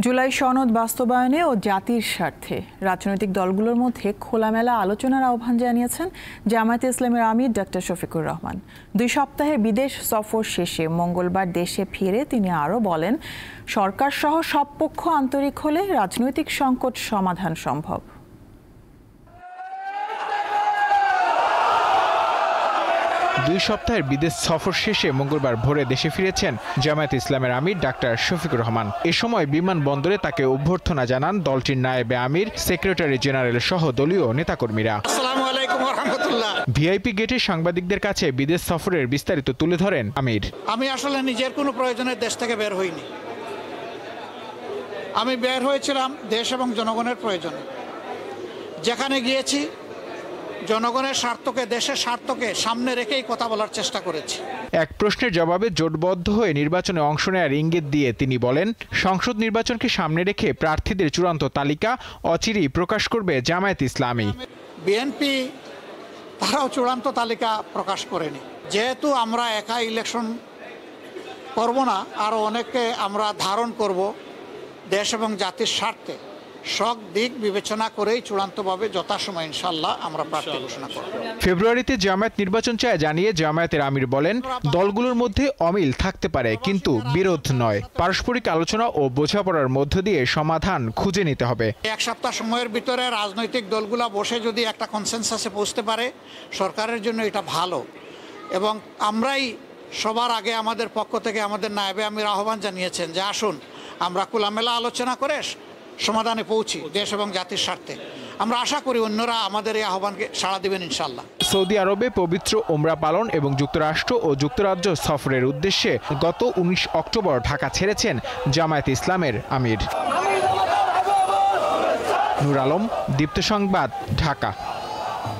জুলাই সনদ বাস্তবায়নে ও জাতির স্বার্থে রাজনৈতিক দলগুলোর মধ্যে খোলামেলা আলোচনার আহ্বান জানিয়েছেন জামায়াতে ইসলামের আমির ডক্টর শফিকুর রহমান। 2 সপ্তাহের বিদেশ সফর শেষে মঙ্গলবার দেশে ফিরে তিনি আরও বলেন, সরকার সহ সব পক্ষ আন্তরিক হলে রাজনৈতিক সংকট সমাধান সম্ভব। 2 সপ্তাহের বিদেশ সফর শেষে মঙ্গলবার ভোরে দেশে ফিরেছেন জামায়াতে ইসলামের আমির ডাক্তার শফিকুর রহমান। এ সময় বিমানবন্দরে তাকে অভ্যর্থনা জানান দলটির নায়েবে আমির, সেক্রেটারি জেনারেল সহ দলীয় নেতাকর্মীরা। ভিআইপি গেটে সাংবাদিকদের কাছে বিদেশ সফরের বিস্তারিত তুলে ধরেন আমির। আমি আসলে নিজের কোনো প্রয়োজনে দেশ থেকে বের হইনি। আমি বের হয়েছিলাম দেশ এবং জনগণের প্রয়োজনে। যেখানে গিয়েছি জনগণের স্বার্থকে, দেশের স্বার্থকে সামনে রেখেই কথা বলার চেষ্টা করেছি। এক প্রশ্নের জবাবে জোটবদ্ধ হয়ে নির্বাচনে অংশ নেওয়ার ইঙ্গিত দিয়ে তিনি বলেন, সংসদ নির্বাচনকে সামনে রেখে প্রার্থীদের চূড়ান্ত তালিকা অচিরেই প্রকাশ করবে জামায়াত ইসলামী। বিএনপি তারাও চূড়ান্ত তালিকা প্রকাশ করেনি। যেহেতু আমরা একা ইলেকশন করব না, আরও অনেককে আমরা ধারণ করব দেশ এবং জাতির স্বার্থে, সব দিক বিবেচনা করেই চূড়ান্তভাবে যথাসময় ইনশাআল্লাহ আমরা প্রার্থী ঘোষণা করব। ফেব্রুয়ারিতে জামায়াত নির্বাচন চায় জানিয়ে জামায়াতের আমির বলেন, দলগুলোর মধ্যে অমিল থাকতে পারে কিন্তু বিরোধ নয়। পারস্পরিক আলোচনা ও বোঝাপড়ার মধ্য দিয়ে সমাধান খুঁজে নিতে হবে। 1 সপ্তাহ সময়ের ভিতরে রাজনৈতিক দলগুলো বসে যদি একটা কনসেনসাসে পৌঁছতে পারে, সরকারের জন্য এটা ভালো। এবং আমরাই সবার আগে আমাদের পক্ষ থেকে আমাদের নায়েবে আমির আহ্বান জানিয়েছেন যে আসুন আমরা খোলামেলা আলোচনা করে সমাধানে পৌঁছি দেশ এবং জাতির স্বার্থে। আমরা আশা করি অন্যরা আমাদের এই আহ্বানকে সাড়া দিবেন ইনশাআল্লাহ। সৌদি আরবে পবিত্র ওমরা পালন এবং যুক্তরাষ্ট্র ও যুক্তরাজ্য সফরের উদ্দেশ্যে গত 19 অক্টোবর ঢাকা ছেড়েছেন জামায়াতে ইসলামের আমির। নূর আলম, দীপ্ত সংবাদ, ঢাকা।